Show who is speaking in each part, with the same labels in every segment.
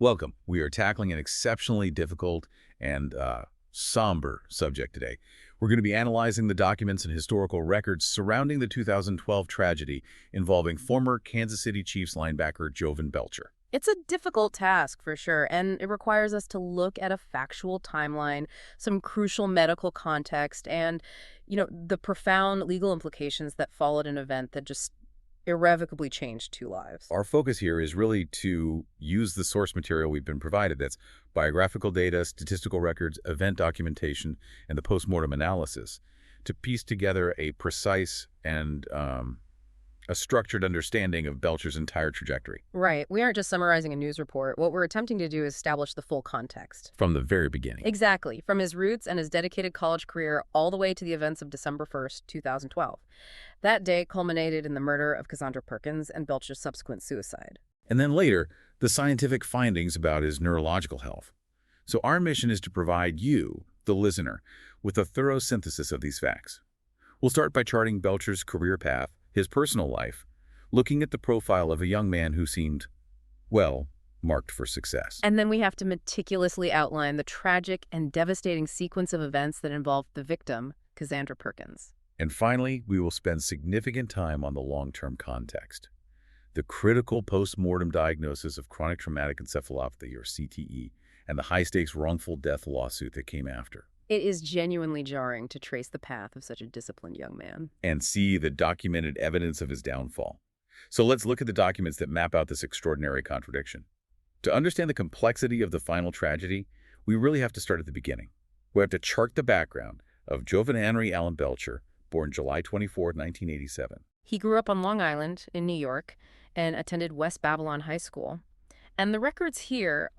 Speaker 1: Welcome. We are tackling an exceptionally difficult and somber subject today. We're going to be analyzing the documents and historical records surrounding the 2012 tragedy involving former Kansas City Chiefs linebacker Jovan Belcher.
Speaker 2: It's a difficult task for sure, and it requires us to look at a factual timeline, some crucial medical context, and, the profound legal implications that followed an event that just irrevocably changed two lives.
Speaker 1: Our focus here is really to use the source material we've been provided. That's biographical data, statistical records, event documentation, and the postmortem analysis to piece together a precise and a structured understanding of Belcher's entire trajectory.
Speaker 2: Right. We aren't just summarizing a news report. What we're attempting to do is establish the full context.
Speaker 1: From the very beginning.
Speaker 2: Exactly. From his roots and his dedicated college career all the way to the events of December 1st, 2012. That day culminated in the murder of Cassandra Perkins and Belcher's subsequent suicide.
Speaker 1: And then later, the scientific findings about his neurological health. So our mission is to provide you, the listener, with a thorough synthesis of these facts. We'll start by charting Belcher's career path, his personal life, looking at the profile of a young man who seemed, well, marked for success.
Speaker 2: And then we have to meticulously outline the tragic and devastating sequence of events that involved the victim, Cassandra Perkins.
Speaker 1: And finally, we will spend significant time on the long-term context, the critical post-mortem diagnosis of chronic traumatic encephalopathy, or CTE, and the high-stakes wrongful death lawsuit that came after.
Speaker 2: It is genuinely jarring to trace the path of such a disciplined young man.
Speaker 1: And see the documented evidence of his downfall. So let's look at the documents that map out this extraordinary contradiction. To understand the complexity of the final tragedy, we really have to start at the beginning. We have to chart the background of Jovan Henry Allen Belcher, born July 24, 1987.
Speaker 2: He grew up on Long Island in New York and attended West Babylon High School. And the records here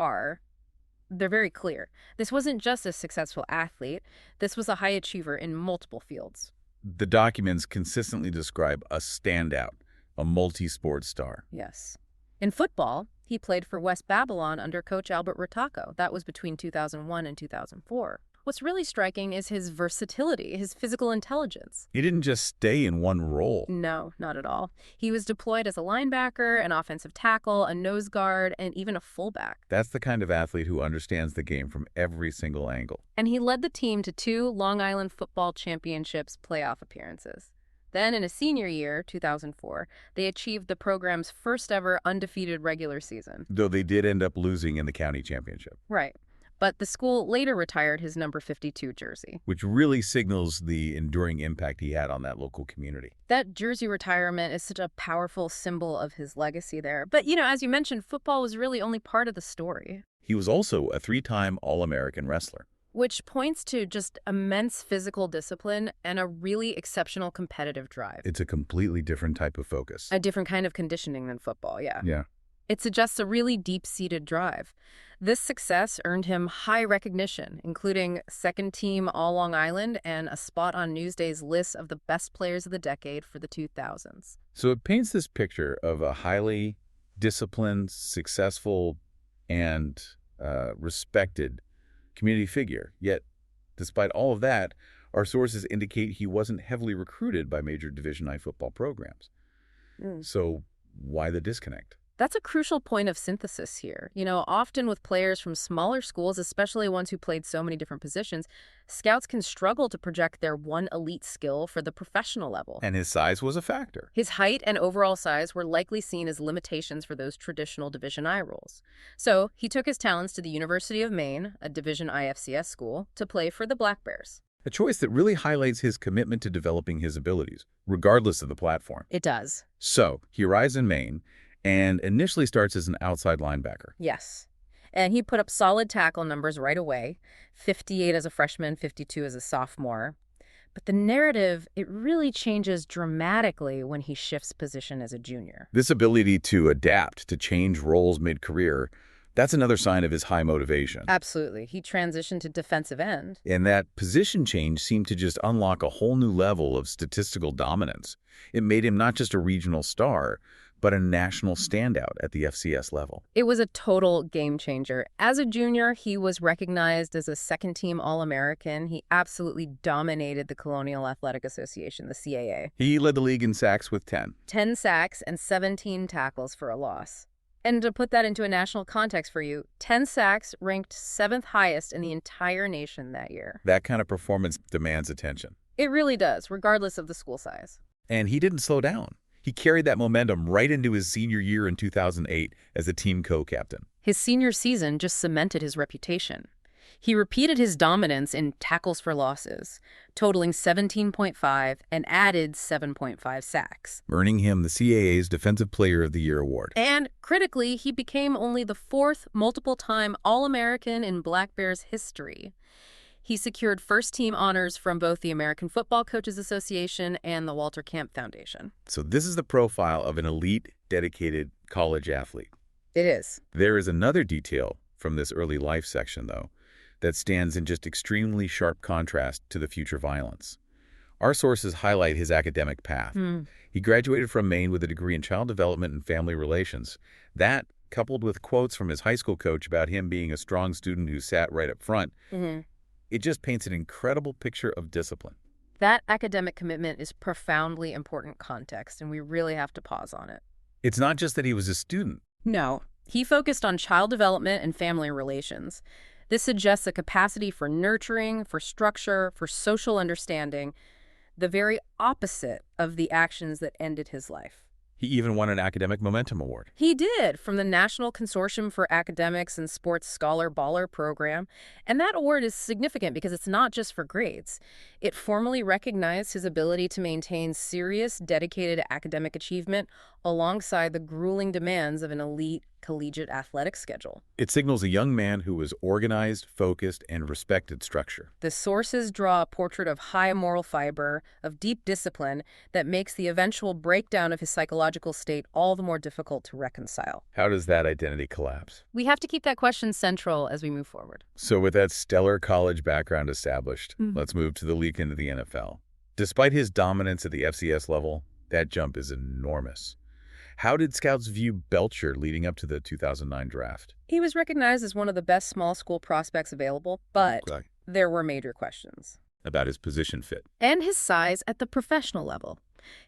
Speaker 2: they're very clear. This wasn't just a successful athlete. This was a high achiever in multiple fields.
Speaker 1: The documents consistently describe a standout, a multi-sport star.
Speaker 2: Yes. In football, he played for West Babylon under coach Albert Rotacco. That was between 2001 and 2004. What's really striking is his versatility, his physical intelligence.
Speaker 1: He didn't just stay in one role.
Speaker 2: No, not at all. He was deployed as a linebacker, an offensive tackle, a nose guard, and even a fullback.
Speaker 1: That's the kind of athlete who understands the game from every single angle.
Speaker 2: And he led the team to 2 Long Island Football Championships playoff appearances. Then, in his senior year, 2004, they achieved the program's first ever undefeated regular season.
Speaker 1: Though they did end up losing in the county championship.
Speaker 2: Right. But the school later retired his number 52 jersey.
Speaker 1: Which really signals the enduring impact he had on that local community.
Speaker 2: That jersey retirement is such a powerful symbol of his legacy there. But, as you mentioned, football was really only part of the story.
Speaker 1: He was also a 3-time All-American wrestler.
Speaker 2: Which points to just immense physical discipline and a really exceptional competitive drive.
Speaker 1: It's a completely different type of focus.
Speaker 2: A different kind of conditioning than football, yeah.
Speaker 1: Yeah.
Speaker 2: It suggests a really deep-seated drive. This success earned him high recognition, including second-team All-Long Island and a spot on Newsday's list of the best players of the decade for the 2000s.
Speaker 1: So it paints this picture of a highly disciplined, successful, and respected community figure. Yet, despite all of that, our sources indicate he wasn't heavily recruited by major Division I football programs. So why the disconnect?
Speaker 2: That's a crucial point of synthesis here. Often with players from smaller schools, especially ones who played so many different positions, scouts can struggle to project their one elite skill for the professional level.
Speaker 1: And his size was a factor.
Speaker 2: His height and overall size were likely seen as limitations for those traditional Division I roles. So he took his talents to the University of Maine, a Division I FCS school, to play for the Black Bears.
Speaker 1: A choice that really highlights his commitment to developing his abilities, regardless of the platform.
Speaker 2: It does.
Speaker 1: So he arrives in Maine and initially starts as an outside linebacker.
Speaker 2: Yes. And he put up solid tackle numbers right away, 58 as a freshman, 52 as a sophomore. But the narrative, it really changes dramatically when he shifts position as a junior.
Speaker 1: This ability to adapt, to change roles mid-career, that's another sign of his high motivation.
Speaker 2: Absolutely. He transitioned to defensive end.
Speaker 1: And that position change seemed to just unlock a whole new level of statistical dominance. It made him not just a regional star, but a national standout at the FCS level.
Speaker 2: It was a total game changer. As a junior, he was recognized as a second-team All-American. He absolutely dominated the Colonial Athletic Association, the CAA.
Speaker 1: He led the league in sacks with 10.
Speaker 2: 10 sacks and 17 tackles for a loss. And to put that into a national context for you, 10 sacks ranked 7th highest in the entire nation that year.
Speaker 1: That kind of performance demands attention.
Speaker 2: It really does, regardless of the school size.
Speaker 1: And he didn't slow down. He carried that momentum right into his senior year in 2008 as a team co-captain.
Speaker 2: His senior season just cemented his reputation. He repeated his dominance in tackles for losses, totaling 17.5 and added 7.5 sacks.
Speaker 1: Earning him the CAA's Defensive Player of the Year award.
Speaker 2: And critically, he became only the 4th multiple-time All-American in Black Bears history. He secured first-team honors from both the American Football Coaches Association and the Walter Camp Foundation.
Speaker 1: So this is the profile of an elite, dedicated college athlete.
Speaker 2: It is.
Speaker 1: There is another detail from this early life section, though, that stands in just extremely sharp contrast to the future violence. Our sources highlight his academic path. He graduated from Maine with a degree in child development and family relations. That, coupled with quotes from his high school coach about him being a strong student who sat right up front, it just paints an incredible picture of discipline.
Speaker 2: That academic commitment is profoundly important context, and we really have to pause on it.
Speaker 1: It's not just that he was a student.
Speaker 2: No. He focused on child development and family relations. This suggests a capacity for nurturing, for structure, for social understanding, the very opposite of the actions that ended his life.
Speaker 1: He even won an Academic Momentum Award.
Speaker 2: He did, from the National Consortium for Academics and Sports Scholar Baller program. And that award is significant because it's not just for grades. It formally recognized his ability to maintain serious, dedicated academic achievement alongside the grueling demands of an elite collegiate athletic schedule.
Speaker 1: It signals a young man who was organized, focused, and respected structure.
Speaker 2: The sources draw a portrait of high moral fiber, of deep discipline, that makes the eventual breakdown of his psychological state all the more difficult to reconcile.
Speaker 1: How does that identity collapse?
Speaker 2: We have to keep that question central as we move forward.
Speaker 1: So with that stellar college background established, let's move to the leap into the NFL. Despite his dominance at the FCS level, that jump is enormous. How did scouts view Belcher leading up to the 2009 draft?
Speaker 2: He was recognized as one of the best small school prospects available, but there were major questions
Speaker 1: About his position fit.
Speaker 2: and his size at the professional level.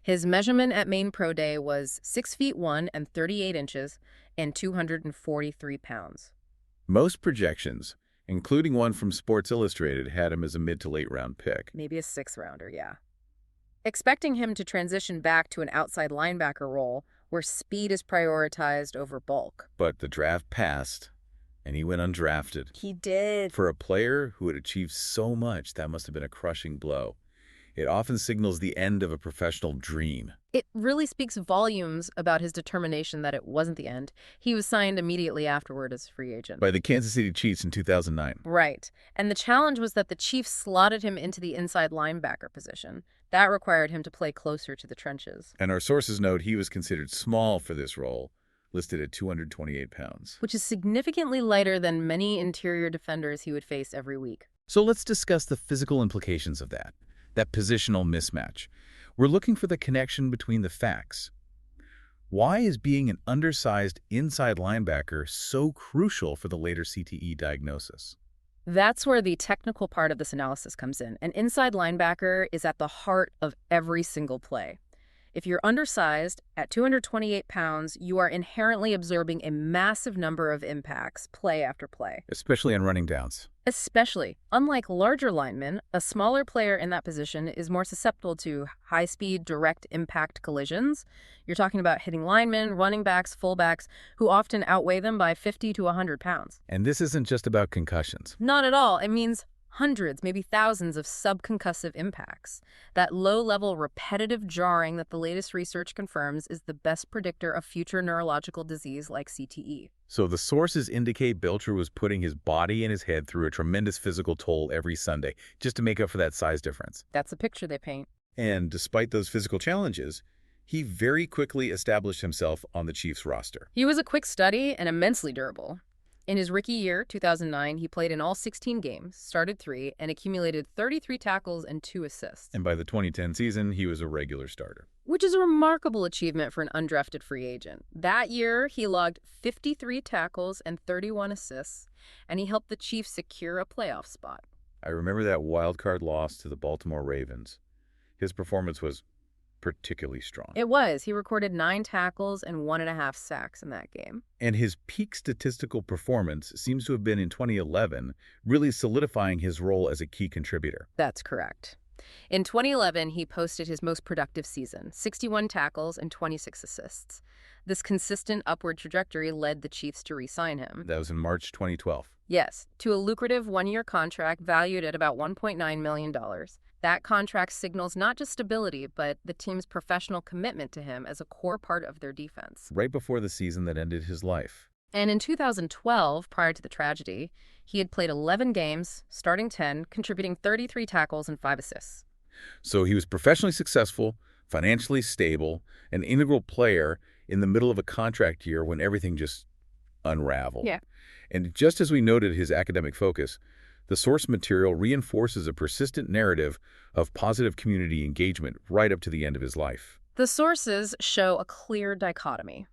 Speaker 2: His measurement at Maine Pro Day was 6'1" and 38 inches and 243 pounds.
Speaker 1: Most projections, including one from Sports Illustrated, had him as a mid to late round pick.
Speaker 2: Maybe a 6th rounder, yeah. Expecting him to transition back to an outside linebacker role where speed is prioritized over bulk.
Speaker 1: But the draft passed, and he went undrafted.
Speaker 2: He did.
Speaker 1: For a player who had achieved so much, that must have been a crushing blow. It often signals the end of a professional dream.
Speaker 2: It really speaks volumes about his determination that it wasn't the end. He was signed immediately afterward as a free agent.
Speaker 1: By the Kansas City Chiefs in 2009.
Speaker 2: Right. And the challenge was that the Chiefs slotted him into the inside linebacker position. That required him to play closer to the trenches.
Speaker 1: And our sources note he was considered small for this role, listed at 228 pounds.
Speaker 2: Which is significantly lighter than many interior defenders he would face every week.
Speaker 1: So let's discuss the physical implications of that positional mismatch. We're looking for the connection between the facts. Why is being an undersized inside linebacker so crucial for the later CTE diagnosis?
Speaker 2: That's where the technical part of this analysis comes in. An inside linebacker is at the heart of every single play. If you're undersized, at 228 pounds, you are inherently absorbing a massive number of impacts, play after play.
Speaker 1: Especially on running downs.
Speaker 2: Especially, unlike larger linemen, a smaller player in that position is more susceptible to high-speed, direct impact collisions. You're talking about hitting linemen, running backs, fullbacks, who often outweigh them by 50 to 100 pounds.
Speaker 1: And this isn't just about concussions.
Speaker 2: Not at all. It means hundreds, maybe thousands of subconcussive impacts. That low-level repetitive jarring that the latest research confirms is the best predictor of future neurological disease like CTE.
Speaker 1: So the sources indicate Belcher was putting his body and his head through a tremendous physical toll every Sunday just to make up for that size difference.
Speaker 2: That's the picture they paint.
Speaker 1: And despite those physical challenges, he very quickly established himself on the Chiefs roster.
Speaker 2: He was a quick study and immensely durable. In his rookie year, 2009, he played in all 16 games, started 3, and accumulated 33 tackles and 2 assists.
Speaker 1: And by the 2010 season, he was a regular starter.
Speaker 2: Which is a remarkable achievement for an undrafted free agent. That year, he logged 53 tackles and 31 assists, and he helped the Chiefs secure a playoff spot.
Speaker 1: I remember that wild card loss to the Baltimore Ravens. His performance was particularly strong.
Speaker 2: It was. He recorded 9 tackles and 1.5 sacks in that game.
Speaker 1: And his peak statistical performance seems to have been in 2011, really solidifying his role as a key contributor.
Speaker 2: That's correct. In 2011, he posted his most productive season, 61 tackles and 26 assists. This consistent upward trajectory led the Chiefs to re-sign him.
Speaker 1: That was in March 2012.
Speaker 2: Yes, to a lucrative 1-year contract valued at about $1.9 million. That contract signals not just stability, but the team's professional commitment to him as a core part of their defense.
Speaker 1: Right before the season that ended his life.
Speaker 2: And in 2012, prior to the tragedy, he had played 11 games, starting 10, contributing 33 tackles and 5 assists.
Speaker 1: So he was professionally successful, financially stable, an integral player in the middle of a contract year when everything just unraveled.
Speaker 2: Yeah.
Speaker 1: And just as we noted his academic focus, the source material reinforces a persistent narrative of positive community engagement right up to the end of his life.
Speaker 2: The sources show a clear dichotomy.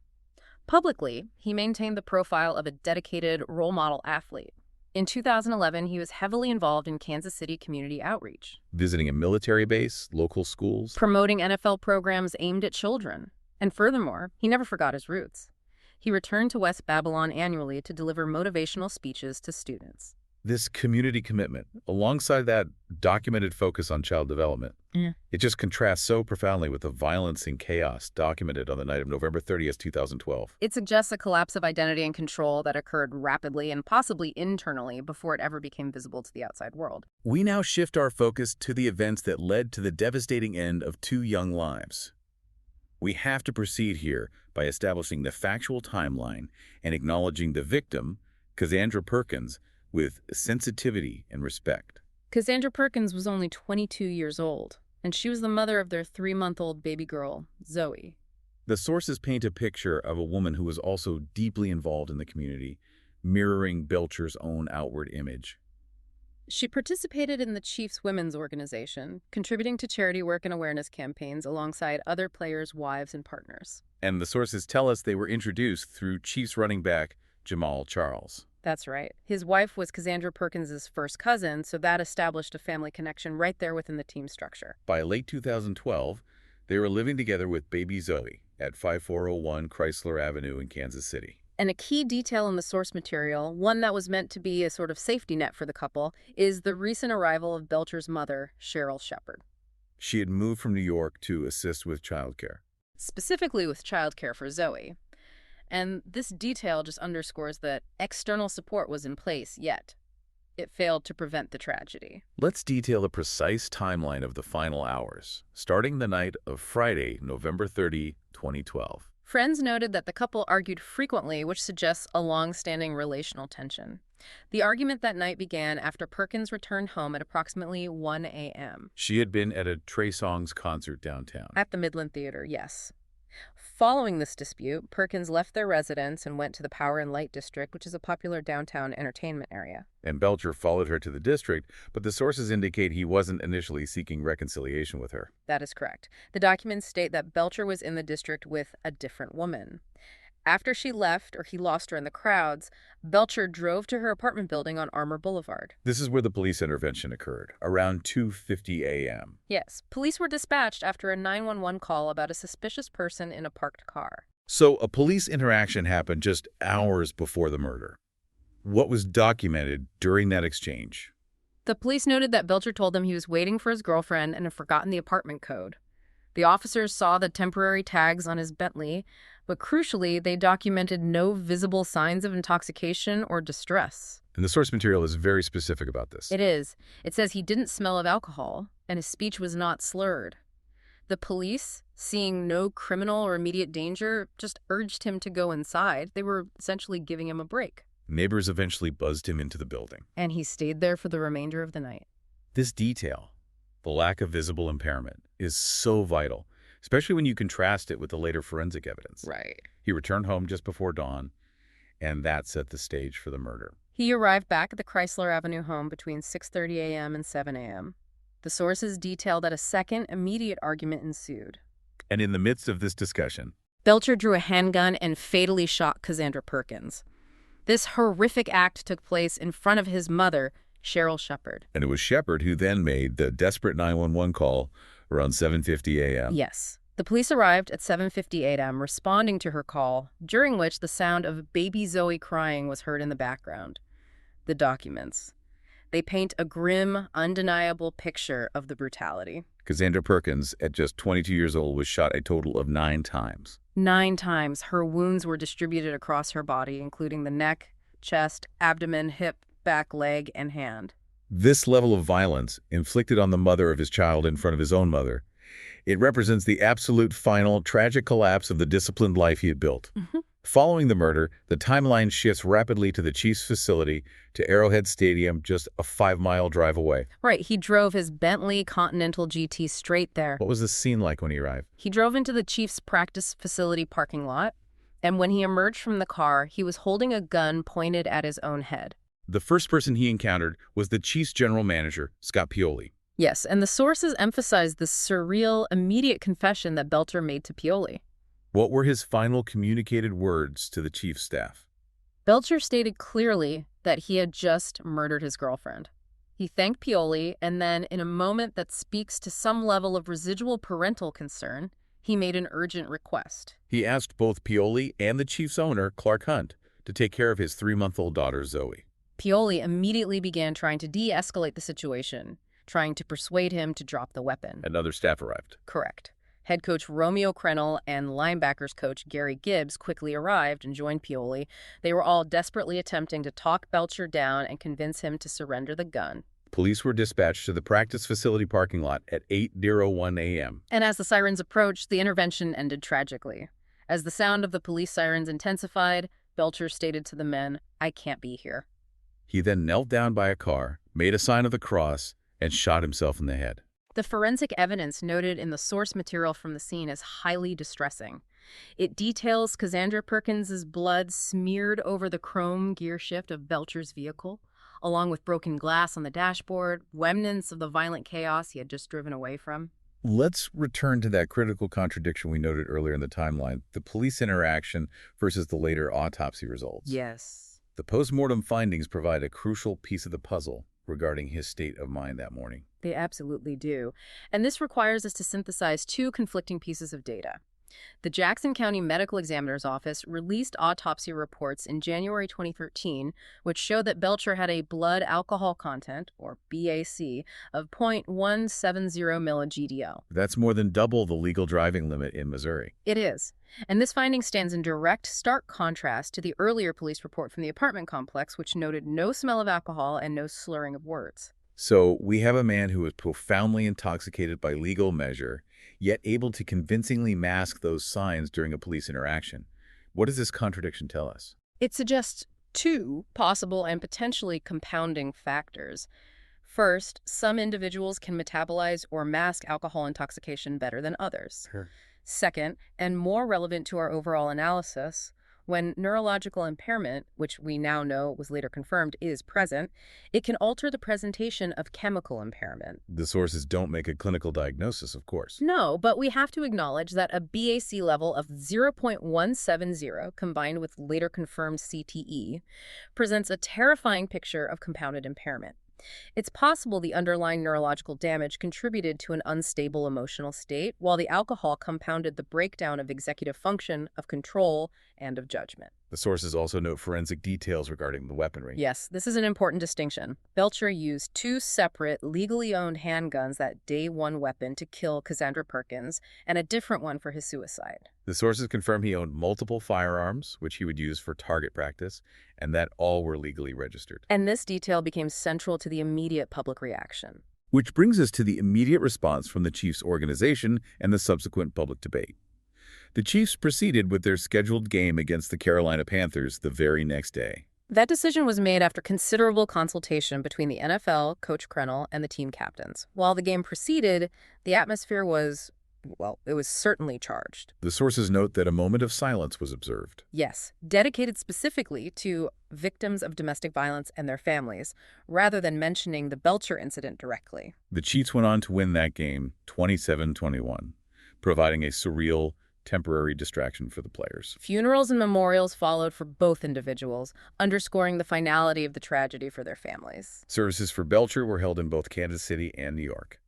Speaker 2: Publicly, he maintained the profile of a dedicated role model athlete. In 2011, he was heavily involved in Kansas City community outreach,
Speaker 1: Visiting a military base, local schools.
Speaker 2: promoting NFL programs aimed at children. And furthermore, he never forgot his roots. He returned to West Babylon annually to deliver motivational speeches to students.
Speaker 1: This community commitment, alongside that documented focus on child development, it just contrasts so profoundly with the violence and chaos documented on the night of November 30th, 2012.
Speaker 2: It suggests a collapse of identity and control that occurred rapidly and possibly internally before it ever became visible to the outside world.
Speaker 1: We now shift our focus to the events that led to the devastating end of 2 young lives. We have to proceed here by establishing the factual timeline and acknowledging the victim, Cassandra Perkins, with sensitivity and respect.
Speaker 2: Cassandra Perkins was only 22 years old, and she was the mother of their 3-month-old baby girl, Zoe.
Speaker 1: The sources paint a picture of a woman who was also deeply involved in the community, mirroring Belcher's own outward image.
Speaker 2: She participated in the Chiefs Women's Organization, contributing to charity work and awareness campaigns alongside other players' wives and partners.
Speaker 1: And the sources tell us they were introduced through Chiefs running back Jamal Charles.
Speaker 2: That's right. His wife was Cassandra Perkins' first cousin, so that established a family connection right there within the team structure.
Speaker 1: By late 2012, they were living together with baby Zoe at 5401 Chrysler Avenue in Kansas City.
Speaker 2: And a key detail in the source material, one that was meant to be a sort of safety net for the couple, is the recent arrival of Belcher's mother, Cheryl Shepard.
Speaker 1: She had moved from New York to assist with childcare.
Speaker 2: Specifically with childcare for Zoe. And this detail just underscores that external support was in place, yet it failed to prevent the tragedy.
Speaker 1: Let's detail the precise timeline of the final hours, starting the night of Friday, November 30, 2012.
Speaker 2: Friends noted that the couple argued frequently, which suggests a long-standing relational tension. The argument that night began after Perkins returned home at approximately 1 a.m.
Speaker 1: She had been at a Trey Songz concert downtown.
Speaker 2: At the Midland Theater, yes. Following this dispute, Perkins left their residence and went to the Power and Light District, which is a popular downtown entertainment area.
Speaker 1: And Belcher followed her to the district, but the sources indicate he wasn't initially seeking reconciliation with her.
Speaker 2: That is correct. The documents state that Belcher was in the district with a different woman. After she left, or he lost her in the crowds, Belcher drove to her apartment building on Armour Boulevard.
Speaker 1: This is where the police intervention occurred, around 2:50 a.m.
Speaker 2: Yes, police were dispatched after a 911 call about a suspicious person in a parked car.
Speaker 1: So a police interaction happened just hours before the murder. What was documented during that exchange?
Speaker 2: The police noted that Belcher told them he was waiting for his girlfriend and had forgotten the apartment code. The officers saw the temporary tags on his Bentley, but crucially, they documented no visible signs of intoxication or distress.
Speaker 1: And the source material is very specific about this.
Speaker 2: It is. It says he didn't smell of alcohol, and his speech was not slurred. The police, seeing no criminal or immediate danger, just urged him to go inside. They were essentially giving him a break.
Speaker 1: Neighbors eventually buzzed him into the building.
Speaker 2: And he stayed there for the remainder of the night.
Speaker 1: This detail, the lack of visible impairment, is so vital, especially when you contrast it with the later forensic evidence.
Speaker 2: Right.
Speaker 1: He returned home just before dawn, and that set the stage for the murder.
Speaker 2: He arrived back at the Chrysler Avenue home between 6:30 a.m. and 7 a.m. The sources detail that a second, immediate argument ensued.
Speaker 1: And in the midst of this discussion,
Speaker 2: Belcher drew a handgun and fatally shot Cassandra Perkins. This horrific act took place in front of his mother, Cheryl Shepard.
Speaker 1: and it was Shepard who then made the desperate 911 call around 7:50 a.m.
Speaker 2: Yes. The police arrived at 7:50 a.m., responding to her call, during which the sound of baby Zoe crying was heard in the background. The documents. They paint a grim, undeniable picture of the brutality.
Speaker 1: Cassandra Perkins, at just 22 years old, was shot a total of 9 times.
Speaker 2: 9 times. Her wounds were distributed across her body, including the neck, chest, abdomen, hip, back, leg, and hand.
Speaker 1: This level of violence, inflicted on the mother of his child in front of his own mother, it represents the absolute final, tragic collapse of the disciplined life he had built. Following the murder, the timeline shifts rapidly to the Chiefs' facility, to Arrowhead Stadium, just a 5-mile drive away.
Speaker 2: Right, he drove his Bentley Continental GT straight there.
Speaker 1: What was the scene like when he arrived?
Speaker 2: He drove into the Chiefs' practice facility parking lot, and when he emerged from the car, he was holding a gun pointed at his own head.
Speaker 1: The first person he encountered was the Chiefs' general manager, Scott Pioli.
Speaker 2: Yes, and the sources emphasized the surreal, immediate confession that Belcher made to Pioli.
Speaker 1: What were his final communicated words to the Chiefs staff?
Speaker 2: Belcher stated clearly that he had just murdered his girlfriend. He thanked Pioli, and then, in a moment that speaks to some level of residual parental concern, he made an urgent request.
Speaker 1: He asked both Pioli and the Chiefs' owner, Clark Hunt, to take care of his 3-month-old daughter, Zoe.
Speaker 2: Pioli immediately began trying to de-escalate the situation, trying to persuade him to drop the weapon.
Speaker 1: Another staff arrived.
Speaker 2: Correct. Head coach Romeo Crennel and linebackers coach Gary Gibbs quickly arrived and joined Pioli. They were all desperately attempting to talk Belcher down and convince him to surrender the gun.
Speaker 1: Police were dispatched to the practice facility parking lot at 8:01 a.m.
Speaker 2: And as the sirens approached, the intervention ended tragically. As the sound of the police sirens intensified, Belcher stated to the men, "I can't be here."
Speaker 1: He then knelt down by a car, made a sign of the cross, and shot himself in the head.
Speaker 2: The forensic evidence noted in the source material from the scene is highly distressing. It details Cassandra Perkins's blood smeared over the chrome gear shift of Belcher's vehicle, along with broken glass on the dashboard, remnants of the violent chaos he had just driven away from.
Speaker 1: Let's return to that critical contradiction we noted earlier in the timeline, the police interaction versus the later autopsy results.
Speaker 2: Yes.
Speaker 1: The post-mortem findings provide a crucial piece of the puzzle regarding his state of mind that morning.
Speaker 2: They absolutely do. And this requires us to synthesize 2 conflicting pieces of data. The Jackson County Medical Examiner's Office released autopsy reports in January 2013, which show that Belcher had a blood alcohol content, or BAC, of 0.170 milli-GDL.
Speaker 1: That's more than double the legal driving limit in Missouri.
Speaker 2: It is. And this finding stands in direct, stark contrast to the earlier police report from the apartment complex, which noted no smell of alcohol and no slurring of words.
Speaker 1: So we have a man who was profoundly intoxicated by legal measure, yet able to convincingly mask those signs during a police interaction. What does this contradiction tell us?
Speaker 2: It suggests 2 possible and potentially compounding factors. First, some individuals can metabolize or mask alcohol intoxication better than others.
Speaker 1: Sure.
Speaker 2: Second, and more relevant to our overall analysis, when neurological impairment, which we now know was later confirmed is present, it can alter the presentation of chemical impairment.
Speaker 1: The sources don't make a clinical diagnosis, of course.
Speaker 2: No, but we have to acknowledge that a BAC level of 0.170 combined with later confirmed CTE presents a terrifying picture of compounded impairment. It's possible the underlying neurological damage contributed to an unstable emotional state, while the alcohol compounded the breakdown of executive function, of control, and of judgment.
Speaker 1: The sources also note forensic details regarding the weaponry.
Speaker 2: Yes, this is an important distinction. Belcher used 2 separate, legally owned handguns, that day 1 weapon to kill Cassandra Perkins, and a different one for his suicide.
Speaker 1: The sources confirm he owned multiple firearms, which he would use for target practice, and that all were legally registered.
Speaker 2: And this detail became central to the immediate public reaction.
Speaker 1: Which brings us to the immediate response from the Chiefs organization and the subsequent public debate. The Chiefs proceeded with their scheduled game against the Carolina Panthers the very next day.
Speaker 2: That decision was made after considerable consultation between the NFL, Coach Crennel, and the team captains. While the game proceeded, the atmosphere was, well, it was certainly charged.
Speaker 1: The sources note that a moment of silence was observed.
Speaker 2: Yes, dedicated specifically to victims of domestic violence and their families, rather than mentioning the Belcher incident directly.
Speaker 1: The Chiefs went on to win that game 27-21, providing a surreal, temporary distraction for the players.
Speaker 2: Funerals and memorials followed for both individuals, underscoring the finality of the tragedy for their families.
Speaker 1: Services for Belcher were held in both Kansas City and New York.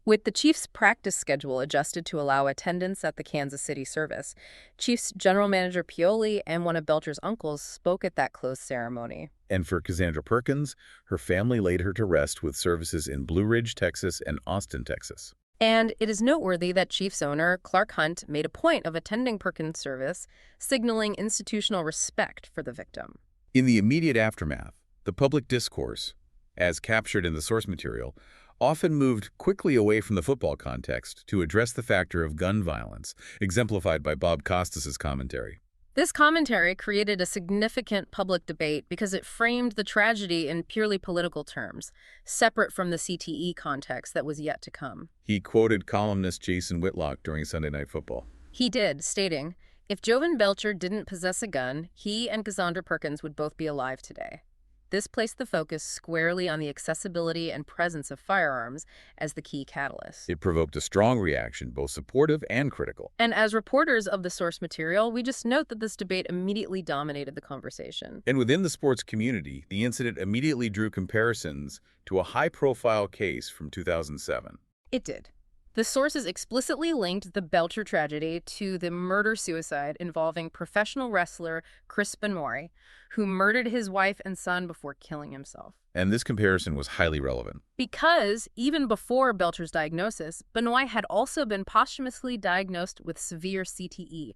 Speaker 2: With the Chiefs' practice schedule adjusted to allow attendance at the Kansas City service, Chiefs general manager Pioli and one of Belcher's uncles spoke at that closed ceremony.
Speaker 1: And for Cassandra Perkins, her family laid her to rest with services in Blue Ridge, Texas and Austin, Texas.
Speaker 2: And it is noteworthy that Chiefs owner Clark Hunt made a point of attending Perkins' service, signaling institutional respect for the victim.
Speaker 1: In the immediate aftermath, the public discourse, as captured in the source material, often moved quickly away from the football context to address the factor of gun violence, exemplified by Bob Costas's commentary.
Speaker 2: This commentary created a significant public debate because it framed the tragedy in purely political terms, separate from the CTE context that was yet to come.
Speaker 1: He quoted columnist Jason Whitlock during Sunday Night Football.
Speaker 2: He did, stating, "If Jovan Belcher didn't possess a gun, he and Cassandra Perkins would both be alive today." This placed the focus squarely on the accessibility and presence of firearms as the key catalyst.
Speaker 1: It provoked a strong reaction, both supportive and critical.
Speaker 2: And as reporters of the source material, we just note that this debate immediately dominated the conversation.
Speaker 1: And within the sports community, the incident immediately drew comparisons to a high-profile case from 2007.
Speaker 2: It did. The sources explicitly linked the Belcher tragedy to the murder-suicide involving professional wrestler Chris Benoit, who murdered his wife and son before killing himself.
Speaker 1: And this comparison was highly relevant.
Speaker 2: Because, even before Belcher's diagnosis, Benoit had also been posthumously diagnosed with severe CTE.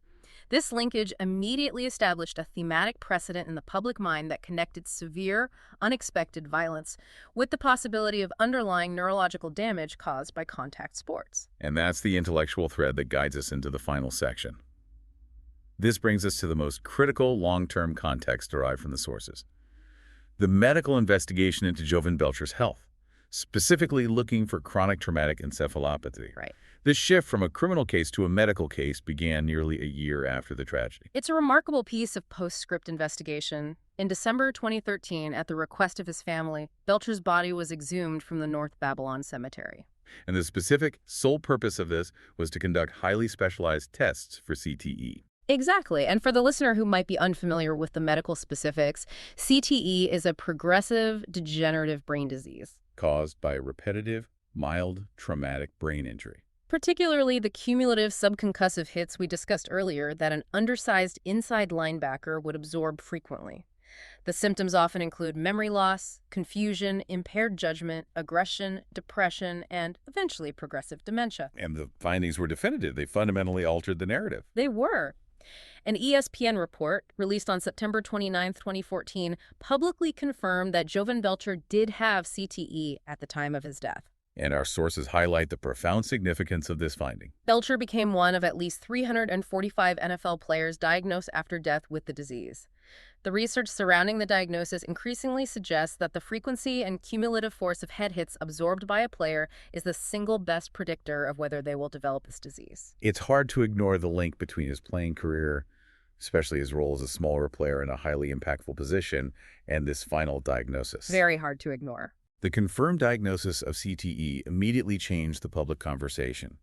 Speaker 2: This linkage immediately established a thematic precedent in the public mind that connected severe, unexpected violence with the possibility of underlying neurological damage caused by contact sports.
Speaker 1: And that's the intellectual thread that guides us into the final section. This brings us to the most critical long-term context derived from the sources. The medical investigation into Jovan Belcher's health, specifically looking for chronic traumatic encephalopathy.
Speaker 2: Right.
Speaker 1: This shift from a criminal case to a medical case began nearly a year after the tragedy.
Speaker 2: It's a remarkable piece of postscript investigation. In December 2013, at the request of his family, Belcher's body was exhumed from the North Babylon Cemetery.
Speaker 1: And the specific sole purpose of this was to conduct highly specialized tests for CTE.
Speaker 2: Exactly. And for the listener who might be unfamiliar with the medical specifics, CTE is a progressive degenerative brain disease
Speaker 1: Caused by repetitive, mild, traumatic brain injury.
Speaker 2: Particularly the cumulative subconcussive hits we discussed earlier that an undersized inside linebacker would absorb frequently. The symptoms often include memory loss, confusion, impaired judgment, aggression, depression, and eventually progressive dementia.
Speaker 1: And the findings were definitive. They fundamentally altered the narrative.
Speaker 2: They were. An ESPN report, released on September 29, 2014, publicly confirmed that Jovan Belcher did have CTE at the time of his death.
Speaker 1: And our sources highlight the profound significance of this finding.
Speaker 2: Belcher became one of at least 345 NFL players diagnosed after death with the disease. The research surrounding the diagnosis increasingly suggests that the frequency and cumulative force of head hits absorbed by a player is the single best predictor of whether they will develop this disease.
Speaker 1: It's hard to ignore the link between his playing career, especially his role as a smaller player in a highly impactful position, and this final diagnosis.
Speaker 2: Very hard to ignore.
Speaker 1: The confirmed diagnosis of CTE immediately changed the public conversation.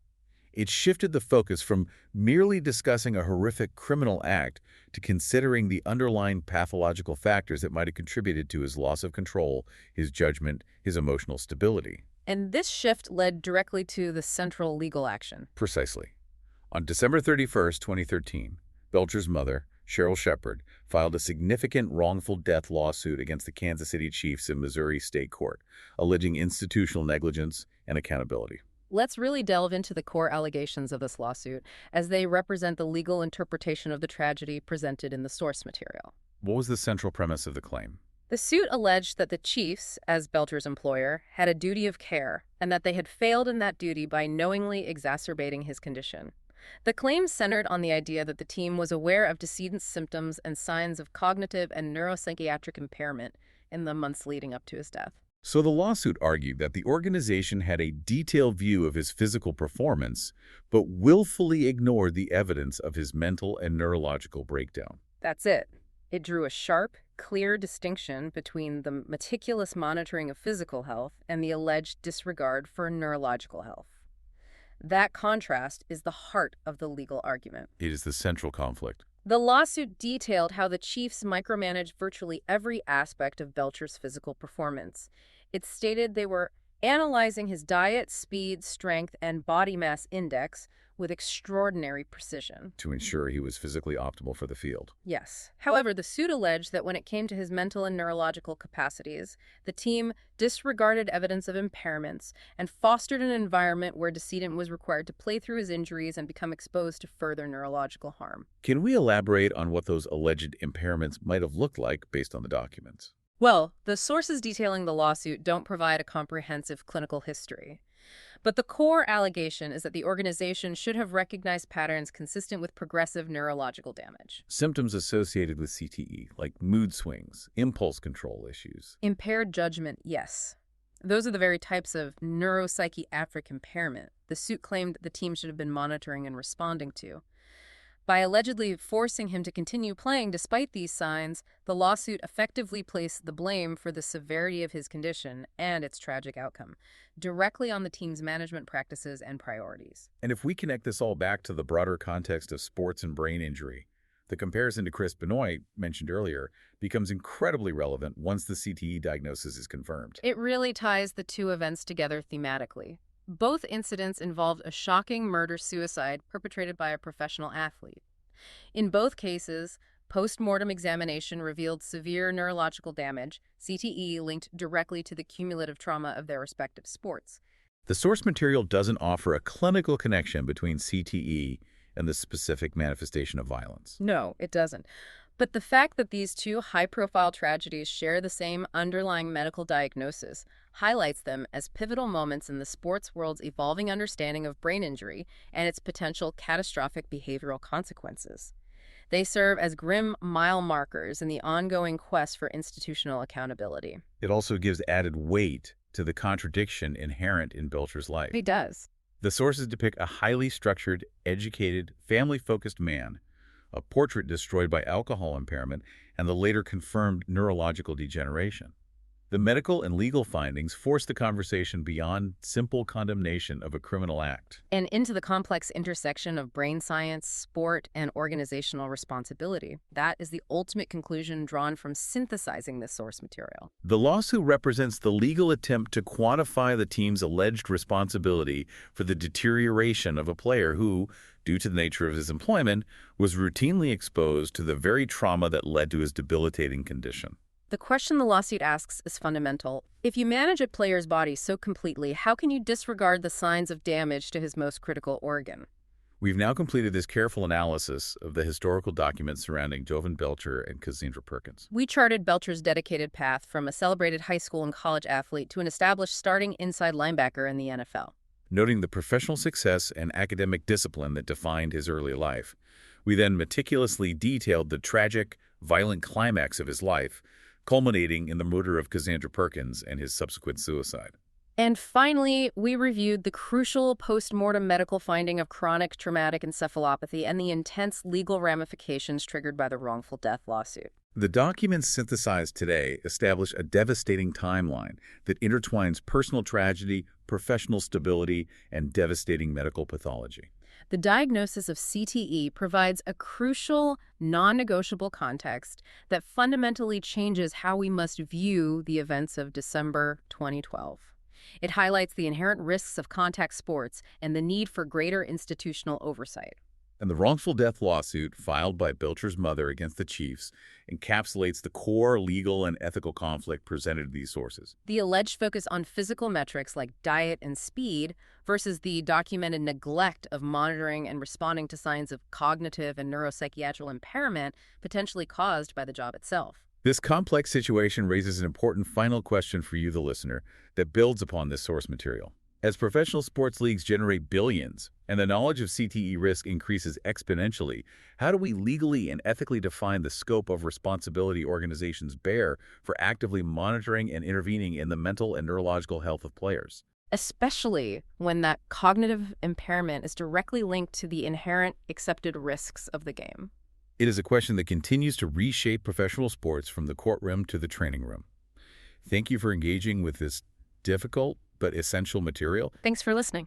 Speaker 1: It shifted the focus from merely discussing a horrific criminal act to considering the underlying pathological factors that might have contributed to his loss of control, his judgment, his emotional stability.
Speaker 2: And this shift led directly to the central legal action.
Speaker 1: Precisely. On December 31st, 2013, Belcher's mother, Cheryl Shepard, filed a significant wrongful death lawsuit against the Kansas City Chiefs in Missouri State Court, alleging institutional negligence and accountability.
Speaker 2: Let's really delve into the core allegations of this lawsuit, as they represent the legal interpretation of the tragedy presented in the source material.
Speaker 1: What was the central premise of the claim?
Speaker 2: The suit alleged that the Chiefs, as Belcher's employer, had a duty of care, and that they had failed in that duty by knowingly exacerbating his condition. The claim centered on the idea that the team was aware of decedent's symptoms and signs of cognitive and neuropsychiatric impairment in the months leading up to his death.
Speaker 1: So the lawsuit argued that the organization had a detailed view of his physical performance, but willfully ignored the evidence of his mental and neurological breakdown.
Speaker 2: That's it. It drew a sharp, clear distinction between the meticulous monitoring of physical health and the alleged disregard for neurological health. That contrast is the heart of the legal argument.
Speaker 1: It is the central conflict.
Speaker 2: The lawsuit detailed how the Chiefs micromanaged virtually every aspect of Belcher's physical performance. It stated they were analyzing his diet, speed, strength, and body mass index with extraordinary precision.
Speaker 1: To ensure he was physically optimal for the field.
Speaker 2: Yes. However, the suit alleged that when it came to his mental and neurological capacities, the team disregarded evidence of impairments and fostered an environment where decedent was required to play through his injuries and become exposed to further neurological harm.
Speaker 1: Can we elaborate on what those alleged impairments might have looked like based on the documents?
Speaker 2: Well, the sources detailing the lawsuit don't provide a comprehensive clinical history. But the core allegation is that the organization should have recognized patterns consistent with progressive neurological damage.
Speaker 1: Symptoms associated with CTE, like mood swings, impulse control issues.
Speaker 2: Impaired judgment, yes. Those are the very types of neuropsychiatric impairment the suit claimed the team should have been monitoring and responding to. By allegedly forcing him to continue playing despite these signs, the lawsuit effectively placed the blame for the severity of his condition and its tragic outcome directly on the team's management practices and priorities.
Speaker 1: And if we connect this all back to the broader context of sports and brain injury, the comparison to Chris Benoit, mentioned earlier, becomes incredibly relevant once the CTE diagnosis is confirmed.
Speaker 2: It really ties the two events together thematically. Both incidents involved a shocking murder-suicide perpetrated by a professional athlete. In both cases, post-mortem examination revealed severe neurological damage, CTE linked directly to the cumulative trauma of their respective sports.
Speaker 1: The source material doesn't offer a clinical connection between CTE and the specific manifestation of violence.
Speaker 2: No, it doesn't. But the fact that these two high-profile tragedies share the same underlying medical diagnosis highlights them as pivotal moments in the sports world's evolving understanding of brain injury and its potential catastrophic behavioral consequences. They serve as grim mile markers in the ongoing quest for institutional accountability.
Speaker 1: It also gives added weight to the contradiction inherent in Belcher's life.
Speaker 2: It does.
Speaker 1: The sources depict a highly structured, educated, family-focused man, a portrait destroyed by alcohol impairment, and the later confirmed neurological degeneration. The medical and legal findings force the conversation beyond simple condemnation of a criminal act
Speaker 2: and into the complex intersection of brain science, sport, and organizational responsibility. That is the ultimate conclusion drawn from synthesizing this source material.
Speaker 1: The lawsuit represents the legal attempt to quantify the team's alleged responsibility for the deterioration of a player who, due to the nature of his employment, was routinely exposed to the very trauma that led to his debilitating condition.
Speaker 2: The question the lawsuit asks is fundamental. If you manage a player's body so completely, how can you disregard the signs of damage to his most critical organ?
Speaker 1: We've now completed this careful analysis of the historical documents surrounding Jovan Belcher and Cassandra Perkins.
Speaker 2: We charted Belcher's dedicated path from a celebrated high school and college athlete to an established starting inside linebacker in the NFL.
Speaker 1: Noting the professional success and academic discipline that defined his early life, we then meticulously detailed the tragic, violent climax of his life, culminating in the murder of Cassandra Perkins and his subsequent suicide.
Speaker 2: And finally, we reviewed the crucial post-mortem medical finding of chronic traumatic encephalopathy and the intense legal ramifications triggered by the wrongful death lawsuit.
Speaker 1: The documents synthesized today establish a devastating timeline that intertwines personal tragedy, professional stability, and devastating medical pathology.
Speaker 2: The diagnosis of CTE provides a crucial, non-negotiable context that fundamentally changes how we must view the events of December 2012. It highlights the inherent risks of contact sports and the need for greater institutional oversight.
Speaker 1: And the wrongful death lawsuit filed by Belcher's mother against the Chiefs encapsulates the core legal and ethical conflict presented to these sources.
Speaker 2: The alleged focus on physical metrics like diet and speed versus the documented neglect of monitoring and responding to signs of cognitive and neuropsychiatric impairment potentially caused by the job itself.
Speaker 1: This complex situation raises an important final question for you, the listener, that builds upon this source material. As professional sports leagues generate billions and the knowledge of CTE risk increases exponentially, how do we legally and ethically define the scope of responsibility organizations bear for actively monitoring and intervening in the mental and neurological health of players?
Speaker 2: Especially when that cognitive impairment is directly linked to the inherent accepted risks of the game.
Speaker 1: It is a question that continues to reshape professional sports from the courtroom to the training room. Thank you for engaging with this difficult but essential material.
Speaker 2: Thanks for listening.